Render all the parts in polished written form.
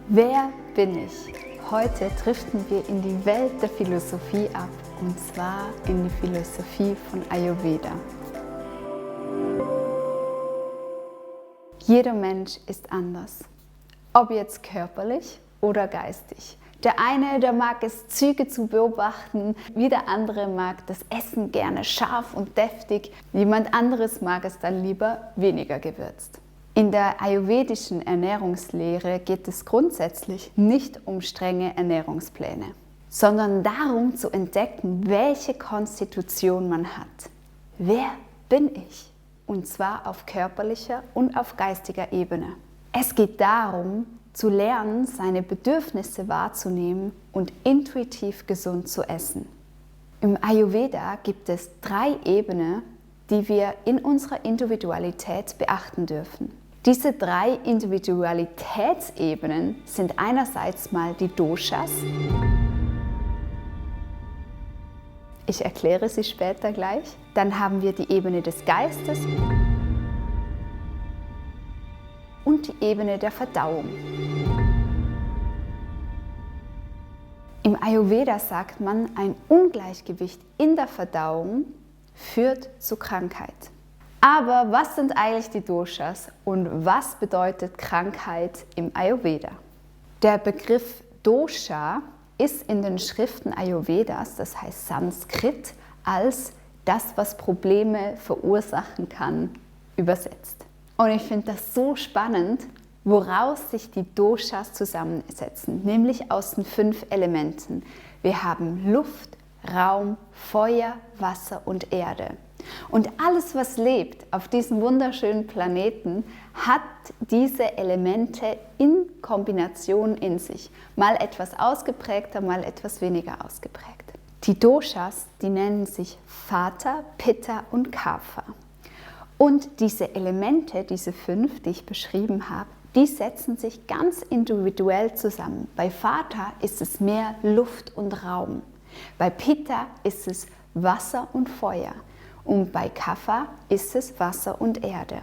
Wer bin ich? Heute driften wir in die Welt der Philosophie ab, und zwar in die Philosophie von Ayurveda. Jeder Mensch ist anders, ob jetzt körperlich oder geistig. Der eine, der mag es, Züge zu beobachten, wie der andere mag das Essen gerne scharf und deftig, jemand anderes mag es dann lieber weniger gewürzt. In der ayurvedischen Ernährungslehre geht es grundsätzlich nicht um strenge Ernährungspläne, sondern darum zu entdecken, welche Konstitution man hat. Wer bin ich? Und zwar auf körperlicher und auf geistiger Ebene. Es geht darum, zu lernen, seine Bedürfnisse wahrzunehmen und intuitiv gesund zu essen. Im Ayurveda gibt es 3 Ebenen, die wir in unserer Individualität beachten dürfen. Diese 3 Individualitätsebenen sind einerseits mal die Doshas. Ich erkläre sie später gleich. Dann haben wir die Ebene des Geistes und die Ebene der Verdauung. Im Ayurveda sagt man, ein Ungleichgewicht in der Verdauung führt zu Krankheit. Aber was sind eigentlich die Doshas und was bedeutet Krankheit im Ayurveda? Der Begriff Dosha ist in den Schriften Ayurvedas, das heißt Sanskrit, als das, was Probleme verursachen kann, übersetzt. Und ich finde das so spannend, woraus sich die Doshas zusammensetzen, nämlich aus den 5 Elementen. Wir haben Luft, Raum, Feuer, Wasser und Erde. Und alles, was lebt auf diesem wunderschönen Planeten, hat diese Elemente in Kombination in sich. Mal etwas ausgeprägter, mal etwas weniger ausgeprägt. Die Doshas, die nennen sich Vata, Pitta und Kapha. Und diese Elemente, diese 5, die ich beschrieben habe, die setzen sich ganz individuell zusammen. Bei Vata ist es mehr Luft und Raum. Bei Pitta ist es Wasser und Feuer. Und bei Kapha ist es Wasser und Erde.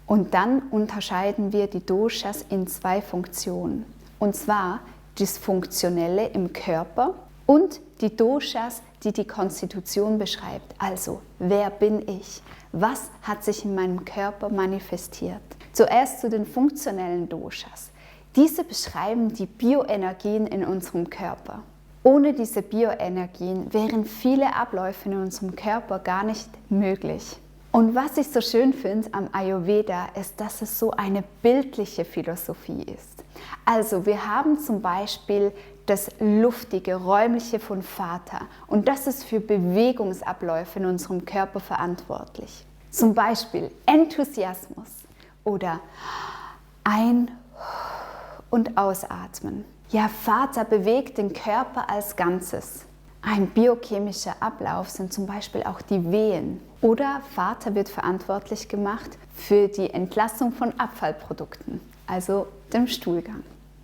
Und dann unterscheiden wir die Doshas in 2 Funktionen. Und zwar das Funktionelle im Körper und die Doshas, die die Konstitution beschreibt. Also, wer bin ich? Was hat sich in meinem Körper manifestiert? Zuerst zu den funktionellen Doshas. Diese beschreiben die Bioenergien in unserem Körper. Ohne diese Bioenergien wären viele Abläufe in unserem Körper gar nicht möglich. Und was ich so schön finde am Ayurveda ist, dass es so eine bildliche Philosophie ist. Also wir haben zum Beispiel das luftige, räumliche von Vata und das ist für Bewegungsabläufe in unserem Körper verantwortlich. Zum Beispiel Enthusiasmus oder Ein- und Ausatmen. Ja, Vata bewegt den Körper als Ganzes. Ein biochemischer Ablauf sind zum Beispiel auch die Wehen. Oder Vata wird verantwortlich gemacht für die Entlassung von Abfallprodukten, also dem Stuhlgang.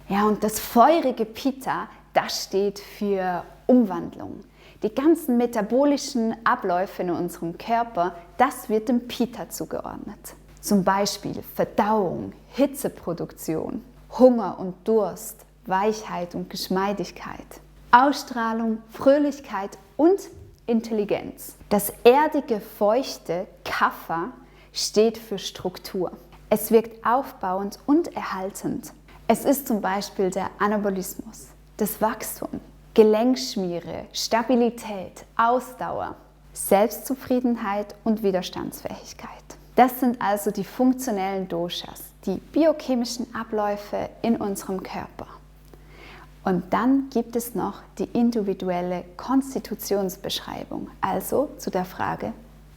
Ja, und das feurige Pitta, das steht für Umwandlung. Die ganzen metabolischen Abläufe in unserem Körper, das wird dem Pitta zugeordnet. Zum Beispiel Verdauung, Hitzeproduktion, Hunger und Durst, Weichheit und Geschmeidigkeit, Ausstrahlung, Fröhlichkeit und Intelligenz. Das erdige, feuchte Kapha steht für Struktur. Es wirkt aufbauend und erhaltend. Es ist zum Beispiel der Anabolismus, das Wachstum, Gelenkschmiere, Stabilität, Ausdauer, Selbstzufriedenheit und Widerstandsfähigkeit. Das sind also die funktionellen Doshas, die biochemischen Abläufe in unserem Körper. Und dann gibt es noch die individuelle Konstitutionsbeschreibung, also zu der Frage,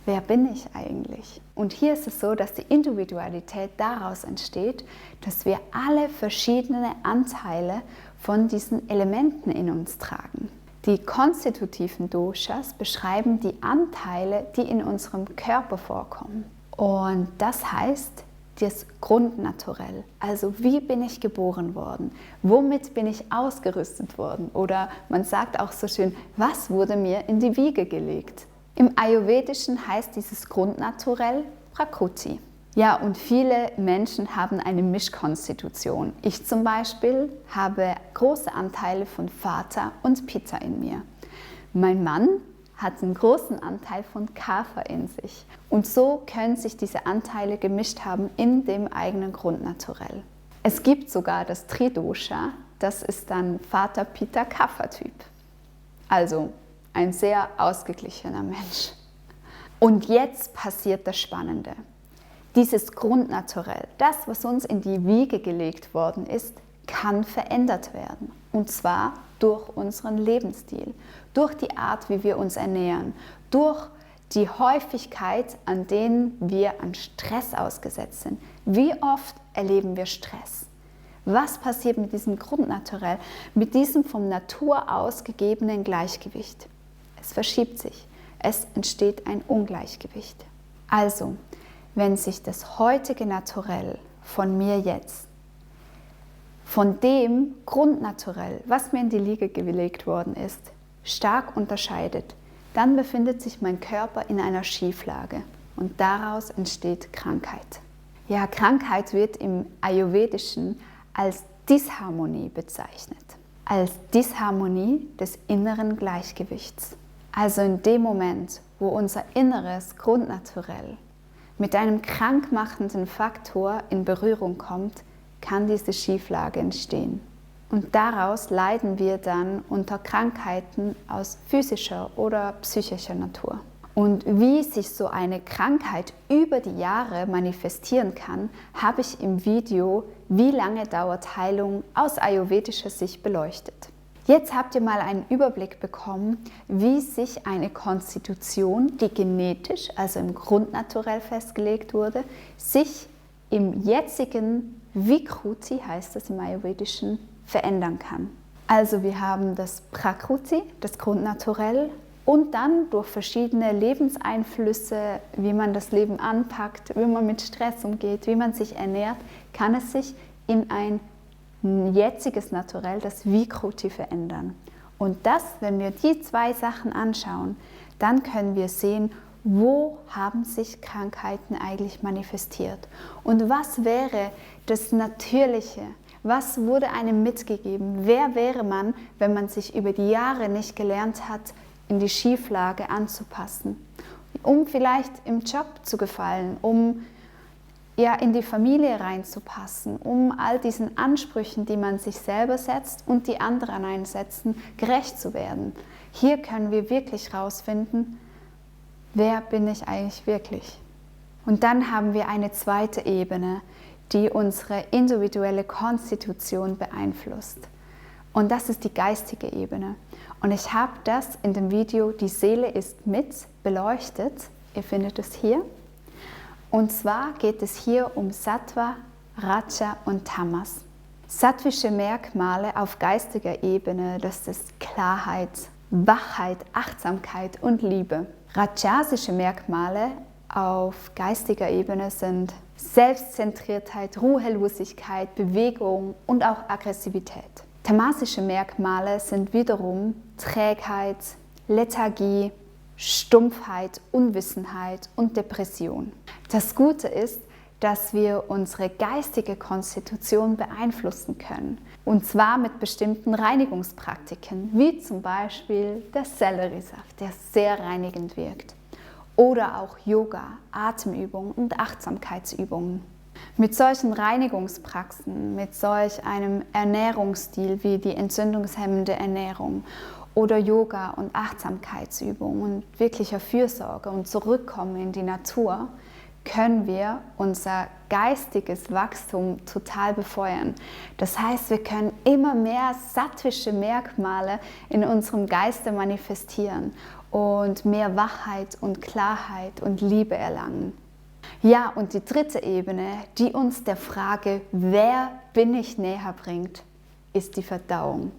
wer bin ich eigentlich? Und hier ist es so, dass die Individualität daraus entsteht, dass wir alle verschiedene Anteile von diesen Elementen in uns tragen. Die konstitutiven Doshas beschreiben die Anteile, die in unserem Körper vorkommen. Und das heißt, das Grundnaturell, also wie bin ich geboren worden, womit bin ich ausgerüstet worden oder man sagt auch so schön, was wurde mir in die Wiege gelegt. Im Ayurvedischen heißt dieses Grundnaturell Prakriti. Ja, und viele Menschen haben eine Mischkonstitution. Ich zum Beispiel habe große Anteile von Vata und Pitta in mir. Mein Mann hat einen großen Anteil von Kapha in sich. Und so können sich diese Anteile gemischt haben in dem eigenen Grundnaturell. Es gibt sogar das Tridosha, das ist dann Vata-Pitta-Kapha-Typ. Also ein sehr ausgeglichener Mensch. Und jetzt passiert das Spannende. Dieses Grundnaturell, das, was uns in die Wiege gelegt worden ist, kann verändert werden. Und zwar durch unseren Lebensstil, durch die Art, wie wir uns ernähren, durch die Häufigkeit, an denen wir an Stress ausgesetzt sind. Wie oft erleben wir Stress? Was passiert mit diesem Grundnaturell, mit diesem von Natur aus gegebenen Gleichgewicht? Es verschiebt sich. Es entsteht ein Ungleichgewicht. Also, wenn sich das heutige Naturell von mir jetzt, von dem Grundnaturell, was mir in die Wiege gelegt worden ist, stark unterscheidet, dann befindet sich mein Körper in einer Schieflage und daraus entsteht Krankheit. Ja, Krankheit wird im Ayurvedischen als Disharmonie bezeichnet, als Disharmonie des inneren Gleichgewichts. Also in dem Moment, wo unser inneres Grundnaturell mit einem krankmachenden Faktor in Berührung kommt, kann diese Schieflage entstehen. Und daraus leiden wir dann unter Krankheiten aus physischer oder psychischer Natur. Und wie sich so eine Krankheit über die Jahre manifestieren kann, habe ich im Video "Wie lange dauert Heilung" aus ayurvedischer Sicht beleuchtet. Jetzt habt ihr mal einen Überblick bekommen, wie sich eine Konstitution, die genetisch, also im Grundnaturell festgelegt wurde, sich im jetzigen Vikruti, heißt das im Ayurvedischen, verändern kann. Also wir haben das Prakruti, das Grundnaturell, und dann durch verschiedene Lebenseinflüsse, wie man das Leben anpackt, wie man mit Stress umgeht, wie man sich ernährt, kann es sich in ein jetziges Naturell, das Vikruti, verändern. Und das, wenn wir die zwei Sachen anschauen, dann können wir sehen, wo haben sich Krankheiten eigentlich manifestiert und was wäre das Natürliche, was wurde einem mitgegeben, wer wäre man, wenn man sich über die Jahre nicht gelernt hat, in die Schieflage anzupassen, um vielleicht im Job zu gefallen, um ja in die Familie reinzupassen, um all diesen Ansprüchen, die man sich selber setzt und die anderen einsetzen, gerecht zu werden. Hier können wir wirklich herausfinden, wer bin ich eigentlich wirklich? Und dann haben wir eine zweite Ebene, die unsere individuelle Konstitution beeinflusst. Und das ist die geistige Ebene. Und ich habe das in dem Video "Die Seele ist mit" beleuchtet. Ihr findet es hier. Und zwar geht es hier um Sattva, Raja und Tamas. Sattwische Merkmale auf geistiger Ebene, das ist Klarheit, Wachheit, Achtsamkeit und Liebe. Rajasische Merkmale auf geistiger Ebene sind Selbstzentriertheit, Ruhelosigkeit, Bewegung und auch Aggressivität. Tamasische Merkmale sind wiederum Trägheit, Lethargie, Stumpfheit, Unwissenheit und Depression. Das Gute ist, dass wir unsere geistige Konstitution beeinflussen können. Und zwar mit bestimmten Reinigungspraktiken, wie zum Beispiel der Selleriesaft, der sehr reinigend wirkt. Oder auch Yoga, Atemübungen und Achtsamkeitsübungen. Mit solchen Reinigungspraxen, mit solch einem Ernährungsstil wie die entzündungshemmende Ernährung oder Yoga und Achtsamkeitsübungen und wirklicher Fürsorge und Zurückkommen in die Natur, können wir unser geistiges Wachstum total befeuern. Das heißt, wir können immer mehr sattwische Merkmale in unserem Geiste manifestieren und mehr Wachheit und Klarheit und Liebe erlangen. Ja, und die dritte Ebene, die uns der Frage, wer bin ich, näher bringt, ist die Verdauung.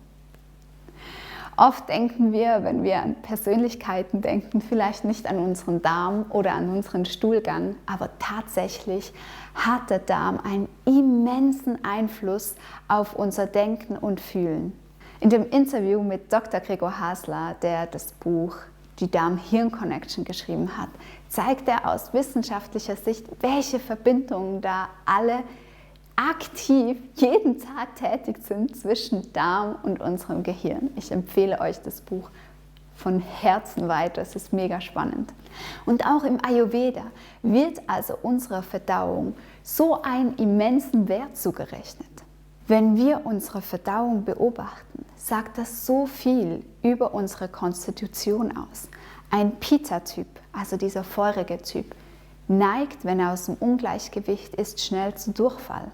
Oft denken wir, wenn wir an Persönlichkeiten denken, vielleicht nicht an unseren Darm oder an unseren Stuhlgang, aber tatsächlich hat der Darm einen immensen Einfluss auf unser Denken und Fühlen. In dem Interview mit Dr. Gregor Hasler, der das Buch die Darm-Hirn-Connection geschrieben hat, zeigt er aus wissenschaftlicher Sicht, welche Verbindungen da alle aktiv jeden Tag tätig sind zwischen Darm und unserem Gehirn. Ich empfehle euch das Buch von Herzen weiter, es ist mega spannend. Und auch im Ayurveda wird also unserer Verdauung so einen immensen Wert zugerechnet. Wenn wir unsere Verdauung beobachten, sagt das so viel über unsere Konstitution aus. Ein Pitta-Typ, also dieser feurige Typ, neigt, wenn er aus dem Ungleichgewicht ist, schnell zu Durchfall.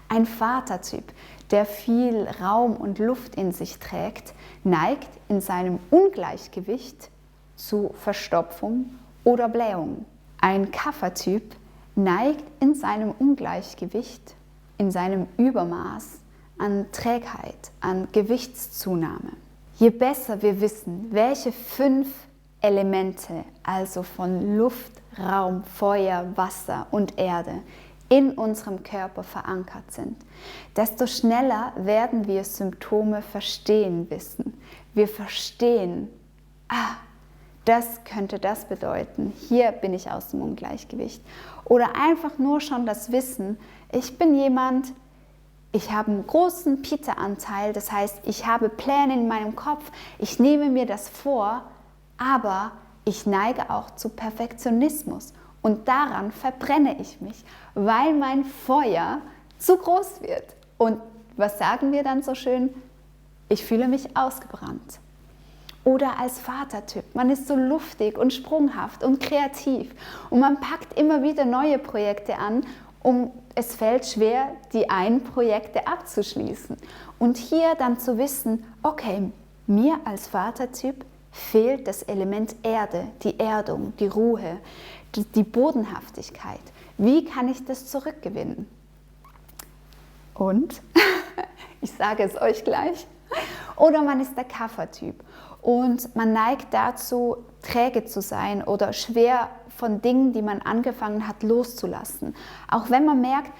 Ein Vata-Typ, der viel Raum und Luft in sich trägt, neigt in seinem Ungleichgewicht zu Verstopfung oder Blähung. Ein Kapha-Typ neigt in seinem Ungleichgewicht, in seinem Übermaß an Trägheit, an Gewichtszunahme. Je besser wir wissen, welche 5 Elemente, also von Luft, Raum, Feuer, Wasser und Erde, in unserem Körper verankert sind, desto schneller werden wir Symptome verstehen wissen. Wir verstehen, das könnte das bedeuten, hier bin ich aus dem Ungleichgewicht. Oder einfach nur schon das Wissen, ich bin jemand, ich habe einen großen Pitta-Anteil, das heißt, ich habe Pläne in meinem Kopf, ich nehme mir das vor, aber ich neige auch zu Perfektionismus. Und daran verbrenne ich mich, weil mein Feuer zu groß wird. Und was sagen wir dann so schön? Ich fühle mich ausgebrannt. Oder als Vatertyp, man ist so luftig und sprunghaft und kreativ und man packt immer wieder neue Projekte an, es fällt schwer, die einen Projekte abzuschließen. Und hier dann zu wissen, okay, mir als Vatertyp fehlt das Element Erde, die Erdung, die Ruhe, die Bodenhaftigkeit. Wie kann ich das zurückgewinnen? Und, ich sage es euch gleich, oder man ist der Kapha-Typ und man neigt dazu, träge zu sein oder schwer von Dingen, die man angefangen hat, loszulassen. Auch wenn man merkt,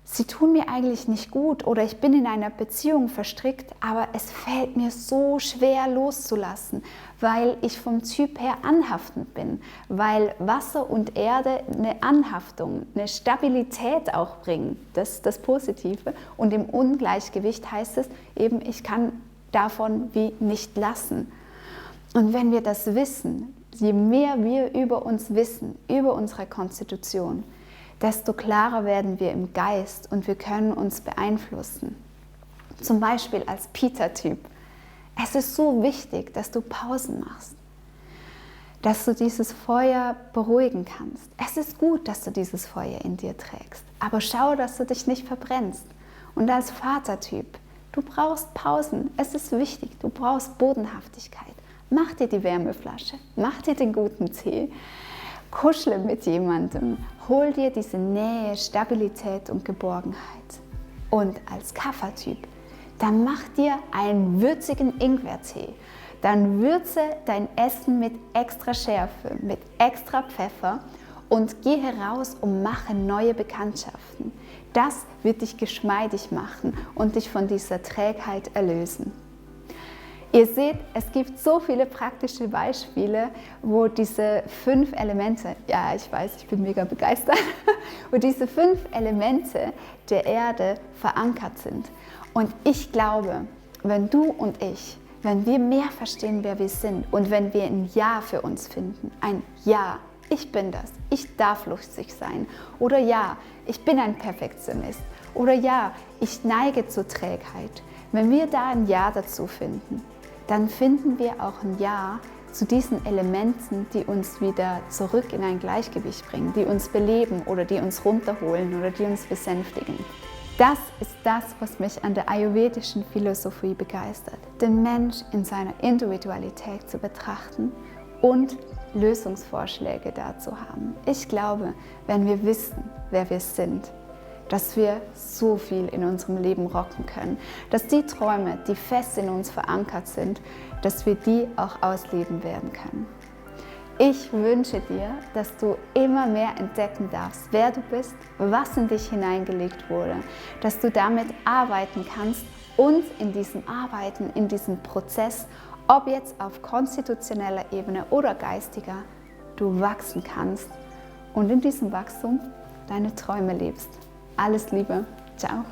sie tun mir eigentlich nicht gut oder ich bin in einer Beziehung verstrickt, aber es fällt mir so schwer loszulassen, weil ich vom Typ her anhaftend bin, weil Wasser und Erde eine Anhaftung, eine Stabilität auch bringen, das ist das Positive. Und im Ungleichgewicht heißt es eben, ich kann davon wie nicht lassen. Und wenn wir das wissen, je mehr wir über uns wissen, über unsere Konstitution, desto klarer werden wir im Geist und wir können uns beeinflussen. Zum Beispiel als Pitta-Typ. Es ist so wichtig, dass du Pausen machst, dass du dieses Feuer beruhigen kannst. Es ist gut, dass du dieses Feuer in dir trägst, aber schau, dass du dich nicht verbrennst. Und als Vater-Typ, du brauchst Pausen. Es ist wichtig, du brauchst Bodenhaftigkeit. Mach dir die Wärmeflasche, mach dir den guten Tee. Kuschle mit jemandem, hol dir diese Nähe, Stabilität und Geborgenheit. Und als Kapha-Typ, dann mach dir einen würzigen Ingwertee. Dann würze dein Essen mit extra Schärfe, mit extra Pfeffer und geh heraus und mache neue Bekanntschaften. Das wird dich geschmeidig machen und dich von dieser Trägheit erlösen. Ihr seht, es gibt so viele praktische Beispiele, wo diese 5 Elemente, ja, ich weiß, ich bin mega begeistert, wo diese 5 Elemente der Erde verankert sind. Und ich glaube, wenn du und ich, wenn wir mehr verstehen, wer wir sind und wenn wir ein Ja für uns finden, ein Ja, ich bin das, ich darf lustig sein oder Ja, ich bin ein Perfektionist oder Ja, ich neige zur Trägheit. Wenn wir da ein Ja dazu finden, dann finden wir auch ein Ja zu diesen Elementen, die uns wieder zurück in ein Gleichgewicht bringen, die uns beleben oder die uns runterholen oder die uns besänftigen. Das ist das, was mich an der ayurvedischen Philosophie begeistert, den Mensch in seiner Individualität zu betrachten und Lösungsvorschläge dazu haben. Ich glaube, wenn wir wissen, wer wir sind, dass wir so viel in unserem Leben rocken können, dass die Träume, die fest in uns verankert sind, dass wir die auch ausleben werden können. Ich wünsche dir, dass du immer mehr entdecken darfst, wer du bist, was in dich hineingelegt wurde, dass du damit arbeiten kannst und in diesem Arbeiten, in diesem Prozess ob jetzt auf konstitutioneller Ebene oder geistiger, du wachsen kannst und in diesem Wachstum deine Träume lebst. Alles Liebe. Ciao.